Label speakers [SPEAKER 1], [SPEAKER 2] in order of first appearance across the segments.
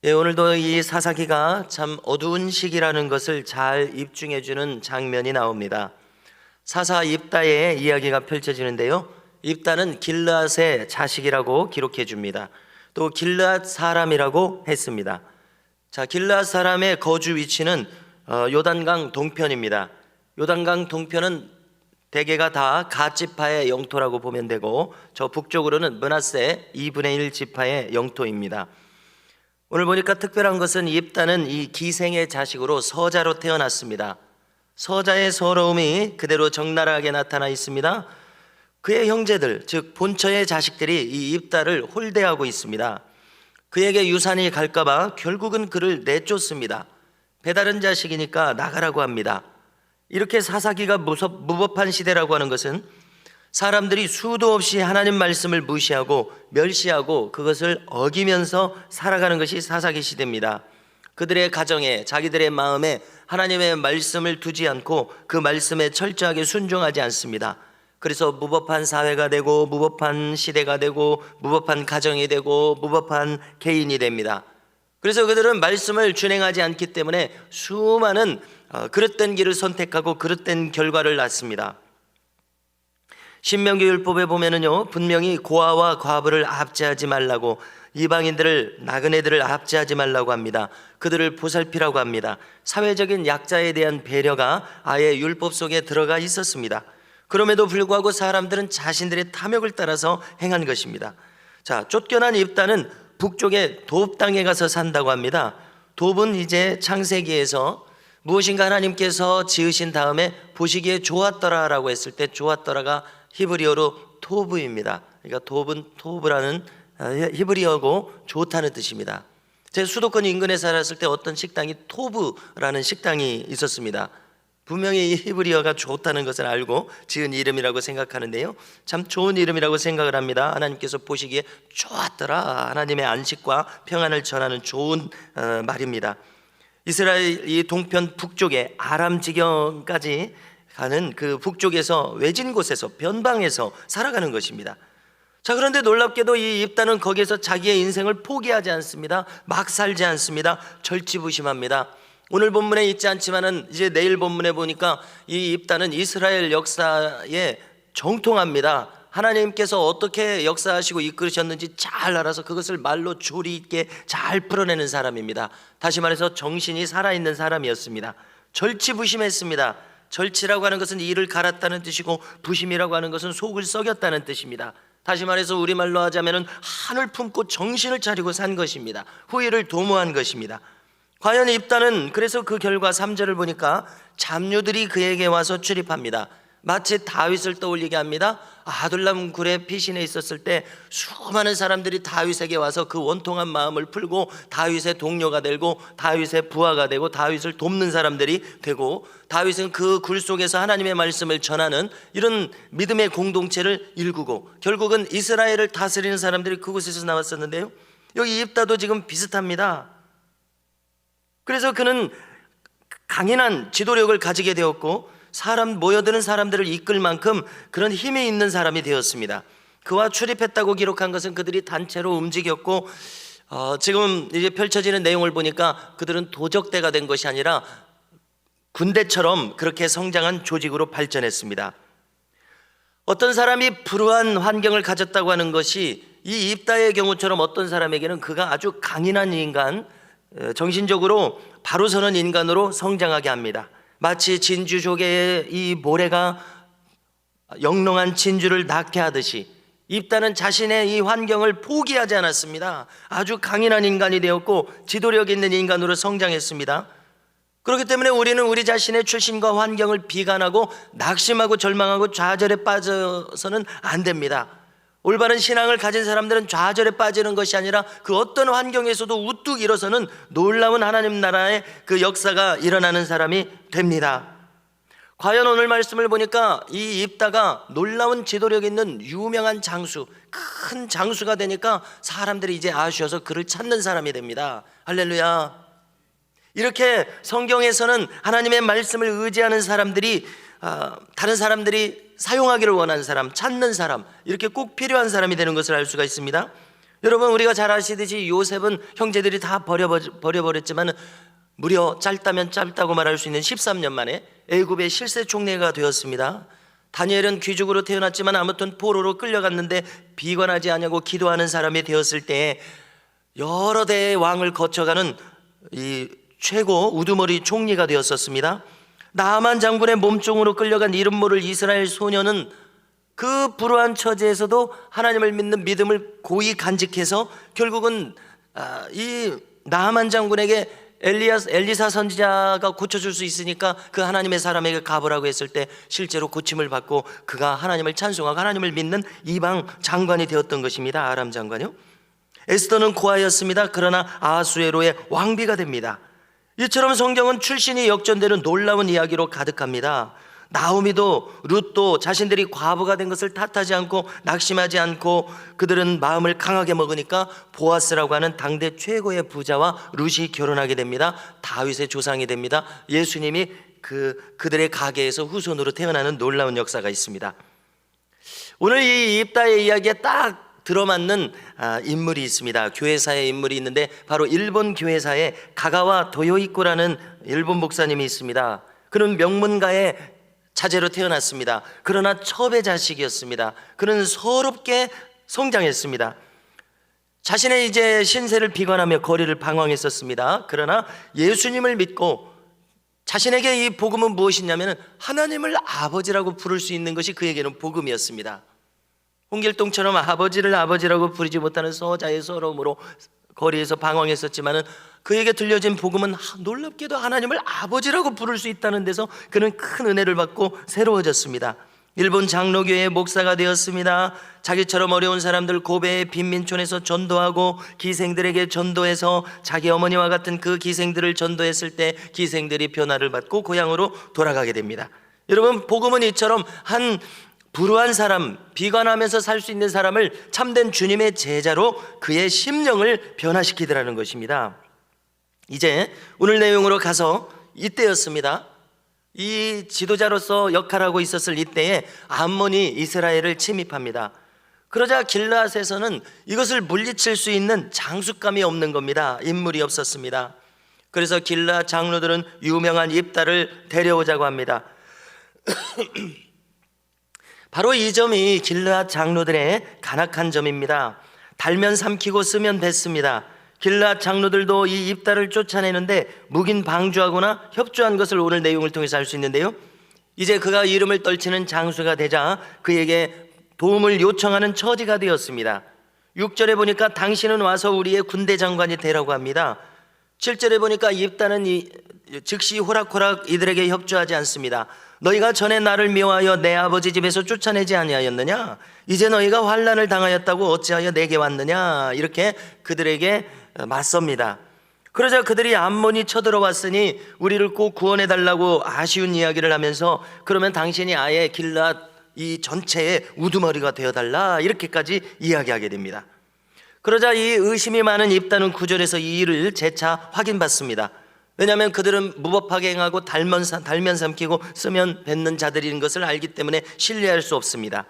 [SPEAKER 1] 예, 오늘도 이 사사기가 참 어두운 시기라는 것을 잘 입증해주는 장면이 나옵니다. 사사 입다의 이야기가 펼쳐지는데요. 입다는 길르앗의 자식이라고 기록해 줍니다. 또 길르앗 사람이라고 했습니다. 자, 길르앗 사람의 거주 위치는 요단강 동편입니다. 요단강 동편은 대개가 다 갓 지파의 영토라고 보면 되고, 저 북쪽으로는 므낫세 2분의 1 지파의 영토입니다. 오늘 보니까 특별한 것은 입다는 이 기생의 자식으로 서자로 태어났습니다. 서자의 서러움이 그대로 적나라하게 나타나 있습니다. 그의 형제들, 즉 본처의 자식들이 이 입다를 홀대하고 있습니다. 그에게 유산이 갈까봐 결국은 그를 내쫓습니다. 배다른 자식이니까 나가라고 합니다. 이렇게 사사기가 무법한 시대라고 하는 것은 사람들이 수도 없이 하나님 말씀을 무시하고 멸시하고 그것을 어기면서 살아가는 것이 사사기 시대입니다. 그들의 가정에, 자기들의 마음에 하나님의 말씀을 두지 않고 그 말씀에 철저하게 순종하지 않습니다. 그래서 무법한 사회가 되고 무법한 시대가 되고 무법한 가정이 되고 무법한 개인이 됩니다. 그래서 그들은 말씀을 준행하지 않기 때문에 수많은 그릇된 길을 선택하고 그릇된 결과를 낳습니다. 신명기 율법에 보면은요, 분명히 고아와 과부를 압제하지 말라고, 이방인들을, 나그네들을 압제하지 말라고 합니다. 그들을 보살피라고 합니다. 사회적인 약자에 대한 배려가 아예 율법 속에 들어가 있었습니다. 그럼에도 불구하고 사람들은 자신들의 탐욕을 따라서 행한 것입니다. 자, 쫓겨난 입다는 북쪽의 돕 땅에 가서 산다고 합니다. 돕은 이제 창세기에서 무엇인가 하나님께서 지으신 다음에 보시기에 좋았더라라고 했을 때 좋았더라가 히브리어로 토브입니다. 그러니까 돕은 토브라는 히브리어고 좋다는 뜻입니다. 제 수도권 인근에 살았을 때 어떤 식당이 토브라는 식당이 있었습니다. 분명히 이 히브리어가 좋다는 것을 알고 지은 이름이라고 생각하는데요, 참 좋은 이름이라고 생각을 합니다. 하나님께서 보시기에 좋았더라, 하나님의 안식과 평안을 전하는 좋은 말입니다. 이스라엘 이 동편 북쪽에 아람 지경까지 가는 그 북쪽에서 외진 곳에서 변방에서 살아가는 것입니다. 자, 그런데 놀랍게도 이 입다는 거기에서 자기의 인생을 포기하지 않습니다. 막 살지 않습니다. 절치부심합니다. 오늘 본문에 있지 않지만은 이제 내일 본문에 보니까 이 입다는 이스라엘 역사에 정통합니다. 하나님께서 어떻게 역사하시고 이끌으셨는지 잘 알아서 그것을 말로 조리 있게 잘 풀어내는 사람입니다. 다시 말해서 정신이 살아있는 사람이었습니다. 절치부심했습니다. 절치라고 하는 것은 이를 갈았다는 뜻이고 부심이라고 하는 것은 속을 썩였다는 뜻입니다. 다시 말해서 우리말로 하자면 한을 품고 정신을 차리고 산 것입니다. 후일을 도모한 것입니다. 과연 입다는 그래서 그 결과 3절을 보니까 잡류들이 그에게 와서 출입합니다. 마치 다윗을 떠올리게 합니다. 아둘람 굴의 피신에 있었을 때 수많은 사람들이 다윗에게 와서 그 원통한 마음을 풀고 다윗의 동료가 되고 다윗의 부하가 되고 다윗을 돕는 사람들이 되고, 다윗은 그 굴 속에서 하나님의 말씀을 전하는 이런 믿음의 공동체를 일구고 결국은 이스라엘을 다스리는 사람들이 그곳에서 나왔었는데요, 여기 입다도 지금 비슷합니다. 그래서 그는 강인한 지도력을 가지게 되었고 모여드는 사람들을 이끌 만큼 그런 힘이 있는 사람이 되었습니다. 그와 출입했다고 기록한 것은 그들이 단체로 움직였고 지금 이제 펼쳐지는 내용을 보니까 그들은 도적대가 된 것이 아니라 군대처럼 그렇게 성장한 조직으로 발전했습니다. 어떤 사람이 불우한 환경을 가졌다고 하는 것이 이 입다의 경우처럼 어떤 사람에게는 그가 아주 강인한 인간, 정신적으로 바로 서는 인간으로 성장하게 합니다. 마치 진주조개의 이 모래가 영롱한 진주를 낳게 하듯이 입다는 자신의 이 환경을 포기하지 않았습니다. 아주 강인한 인간이 되었고 지도력 있는 인간으로 성장했습니다. 그렇기 때문에 우리는 우리 자신의 출신과 환경을 비관하고 낙심하고 절망하고 좌절에 빠져서는 안 됩니다. 올바른 신앙을 가진 사람들은 좌절에 빠지는 것이 아니라 그 어떤 환경에서도 우뚝 일어서는 놀라운 하나님 나라의 그 역사가 일어나는 사람이 됩니다. 과연 오늘 말씀을 보니까 이 입다가 놀라운 지도력 있는 유명한 장수, 큰 장수가 되니까 사람들이 이제 아쉬워서 그를 찾는 사람이 됩니다. 할렐루야. 이렇게 성경에서는 하나님의 말씀을 의지하는 사람들이 다른 사람들이 사용하기를 원하는 사람, 찾는 사람, 이렇게 꼭 필요한 사람이 되는 것을 알 수가 있습니다. 여러분, 우리가 잘 아시듯이 요셉은 형제들이 다 버려버렸지만 무려 짧다면 짧다고 말할 수 있는 13년 만에 애굽의 실세 총리가 되었습니다. 다니엘은 귀족으로 태어났지만 아무튼 포로로 끌려갔는데 비관하지 않냐고 기도하는 사람이 되었을 때에 여러 대의 왕을 거쳐가는 이 최고 우두머리 총리가 되었었습니다. 나아만 장군의 몸종으로 끌려간 이름 모를 이스라엘 소녀는 그 불우한 처지에서도 하나님을 믿는 믿음을 고이 간직해서 결국은 이 나아만 장군에게 엘리사 선지자가 고쳐줄 수 있으니까 그 하나님의 사람에게 가보라고 했을 때 실제로 고침을 받고 그가 하나님을 찬송하고 하나님을 믿는 이방 장관이 되었던 것입니다. 아람 장관이요. 에스더는 고아였습니다. 그러나 아하수에로의 왕비가 됩니다. 이처럼 성경은 출신이 역전되는 놀라운 이야기로 가득합니다. 나오미도 룻도 자신들이 과부가 된 것을 탓하지 않고 낙심하지 않고 그들은 마음을 강하게 먹으니까 보아스라고 하는 당대 최고의 부자와 룻이 결혼하게 됩니다. 다윗의 조상이 됩니다. 예수님이 그들의 가게에서 후손으로 태어나는 놀라운 역사가 있습니다. 오늘 이 입다의 이야기에 딱 들어맞는 인물이 있습니다. 교회사의 인물이 있는데 바로 일본 교회사에 가가와 도요이코라는 일본 목사님이 있습니다. 그는 명문가의 자제로 태어났습니다. 그러나 첩의 자식이었습니다. 그는 서럽게 성장했습니다. 자신의 이제 신세를 비관하며 거리를 방황했었습니다. 그러나 예수님을 믿고 자신에게 이 복음은 무엇이냐면 하나님을 아버지라고 부를 수 있는 것이 그에게는 복음이었습니다. 홍길동처럼 아버지를 아버지라고 부르지 못하는 서자의 서러움으로 거리에서 방황했었지만 그에게 들려진 복음은 놀랍게도 하나님을 아버지라고 부를 수 있다는 데서 그는 큰 은혜를 받고 새로워졌습니다. 일본 장로교회의 목사가 되었습니다. 자기처럼 어려운 사람들 고베의 빈민촌에서 전도하고 기생들에게 전도해서 자기 어머니와 같은 그 기생들을 전도했을 때 기생들이 변화를 받고 고향으로 돌아가게 됩니다. 여러분, 복음은 이처럼 한 불우한 사람, 비관하면서 살 수 있는 사람을 참된 주님의 제자로 그의 심령을 변화시키더라는 것입니다. 이제 오늘 내용으로 가서 이때였습니다. 이 지도자로서 역할하고 있었을 이때에 암몬이 이스라엘을 침입합니다. 그러자 길르앗에서는 이것을 물리칠 수 있는 장수감이 없는 겁니다. 인물이 없었습니다. 그래서 길르앗 장로들은 유명한 입다를 데려오자고 합니다. 바로 이 점이 길르앗 장로들의 간악한 점입니다. 달면 삼키고 쓰면 뱉습니다. 길르앗 장로들도 이 입다를 쫓아내는데 묵인 방주하거나 협조한 것을 오늘 내용을 통해서 알 수 있는데요, 이제 그가 이름을 떨치는 장수가 되자 그에게 도움을 요청하는 처지가 되었습니다. 6절에 보니까 당신은 와서 우리의 군대 장관이 되라고 합니다. 7절에 보니까 입다는 즉시 호락호락 이들에게 협조하지 않습니다. 너희가 전에 나를 미워하여 내 아버지 집에서 쫓아내지 아니하였느냐? 이제 너희가 환난을 당하였다고 어찌하여 내게 왔느냐? 이렇게 그들에게 맞섭니다. 그러자 그들이 암몬이 쳐들어왔으니 우리를 꼭 구원해달라고 아쉬운 이야기를 하면서 그러면 당신이 아예 길르앗 이 전체의 우두머리가 되어달라 이렇게까지 이야기하게 됩니다. 그러자 이 의심이 많은 입다는 9절에서 이 일을 재차 확인받습니다. 왜냐하면 그들은 무법하게 행하고 달면 삼키고 쓰면 뱉는 자들인 것을 알기 때문에 신뢰할 수 없습니다.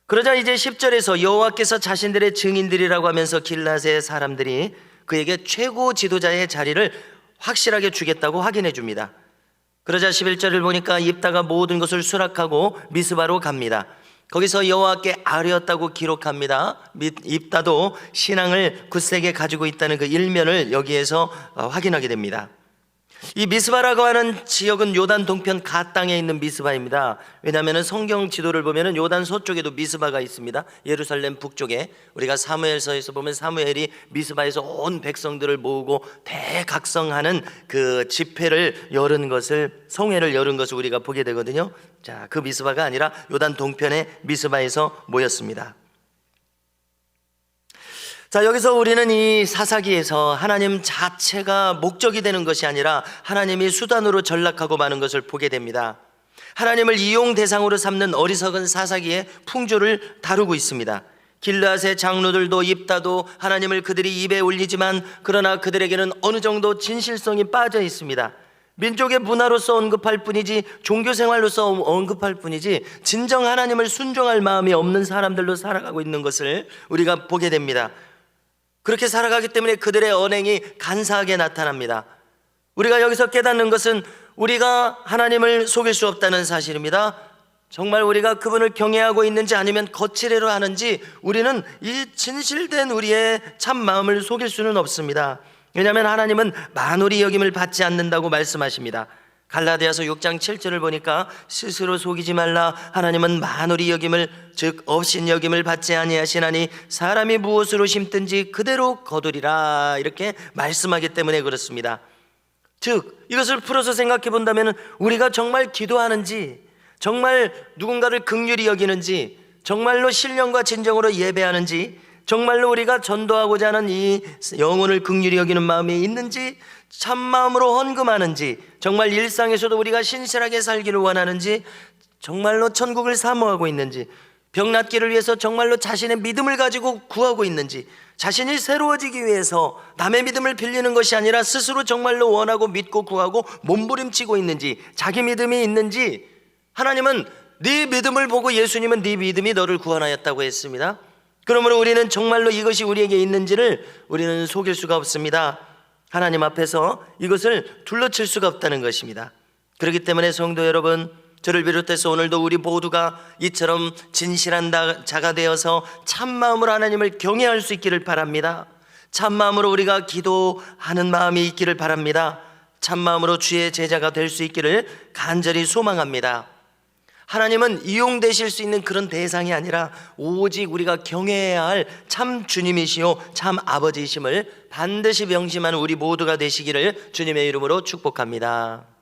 [SPEAKER 1] 그러자 이제 10절에서 여호와께서 자신들의 증인들이라고 하면서 길르앗의 사람들이 그에게 최고 지도자의 자리를 확실하게 주겠다고 확인해 줍니다. 그러자 11절을 보니까 입다가 모든 것을 수락하고 미스바로 갑니다. 거기서 여호와께 아뢰었다고 기록합니다. 입다도 신앙을 굳세게 가지고 있다는 그 일면을 여기에서 확인하게 됩니다. 이 미스바라고 하는 지역은 요단 동편 가 땅에 있는 미스바입니다. 왜냐하면 성경 지도를 보면 요단 서쪽에도 미스바가 있습니다. 예루살렘 북쪽에 우리가 사무엘서에서 보면 사무엘이 미스바에서 온 백성들을 모으고 대각성하는 그 집회를 열은 것을, 성회를 열은 것을 우리가 보게 되거든요. 자, 그 미스바가 아니라 요단 동편의 미스바에서 모였습니다. 자, 여기서 우리는 이 사사기에서 하나님 자체가 목적이 되는 것이 아니라 하나님이 수단으로 전락하고 마는 것을 보게 됩니다. 하나님을 이용 대상으로 삼는 어리석은 사사기의 풍조를 다루고 있습니다. 길르앗의 장로들도 입다도 하나님을 그들이 입에 올리지만 그러나 그들에게는 어느 정도 진실성이 빠져 있습니다. 민족의 문화로서 언급할 뿐이지 종교 생활로서 언급할 뿐이지 진정 하나님을 순종할 마음이 없는 사람들로 살아가고 있는 것을 우리가 보게 됩니다. 그렇게 살아가기 때문에 그들의 언행이 간사하게 나타납니다. 우리가 여기서 깨닫는 것은 우리가 하나님을 속일 수 없다는 사실입니다. 정말 우리가 그분을 경외하고 있는지 아니면 거칠애로 하는지 우리는 이 진실된 우리의 참 마음을 속일 수는 없습니다. 왜냐하면 하나님은 만홀히 여김을 받지 않는다고 말씀하십니다. 갈라디아서 6장 7절을 보니까 스스로 속이지 말라. 하나님은 만홀히 여김을 즉 없인 여김을 받지 아니하시나니 사람이 무엇으로 심든지 그대로 거두리라, 이렇게 말씀하기 때문에 그렇습니다. 즉 이것을 풀어서 생각해 본다면 우리가 정말 기도하는지, 정말 누군가를 긍휼히 여기는지, 정말로 신령과 진정으로 예배하는지, 정말로 우리가 전도하고자 하는 이 영혼을 긍휼히 여기는 마음이 있는지, 참마음으로 헌금하는지, 정말 일상에서도 우리가 신실하게 살기를 원하는지, 정말로 천국을 사모하고 있는지, 병낫기를 위해서 정말로 자신의 믿음을 가지고 구하고 있는지, 자신이 새로워지기 위해서 남의 믿음을 빌리는 것이 아니라 스스로 정말로 원하고 믿고 구하고 몸부림치고 있는지, 자기 믿음이 있는지, 하나님은 네 믿음을 보고 예수님은 네 믿음이 너를 구원하였다고 했습니다. 그러므로 우리는 정말로 이것이 우리에게 있는지를 우리는 속일 수가 없습니다. 하나님 앞에서 이것을 둘러칠 수가 없다는 것입니다. 그렇기 때문에 성도 여러분, 저를 비롯해서 오늘도 우리 모두가 이처럼 진실한 자가 되어서 참마음으로 하나님을 경외할 수 있기를 바랍니다. 참마음으로 우리가 기도하는 마음이 있기를 바랍니다. 참마음으로 주의 제자가 될 수 있기를 간절히 소망합니다. 하나님은 이용되실 수 있는 그런 대상이 아니라 오직 우리가 경외해야 할 참 주님이시요 참 아버지이심을 반드시 명심하는 우리 모두가 되시기를 주님의 이름으로 축복합니다.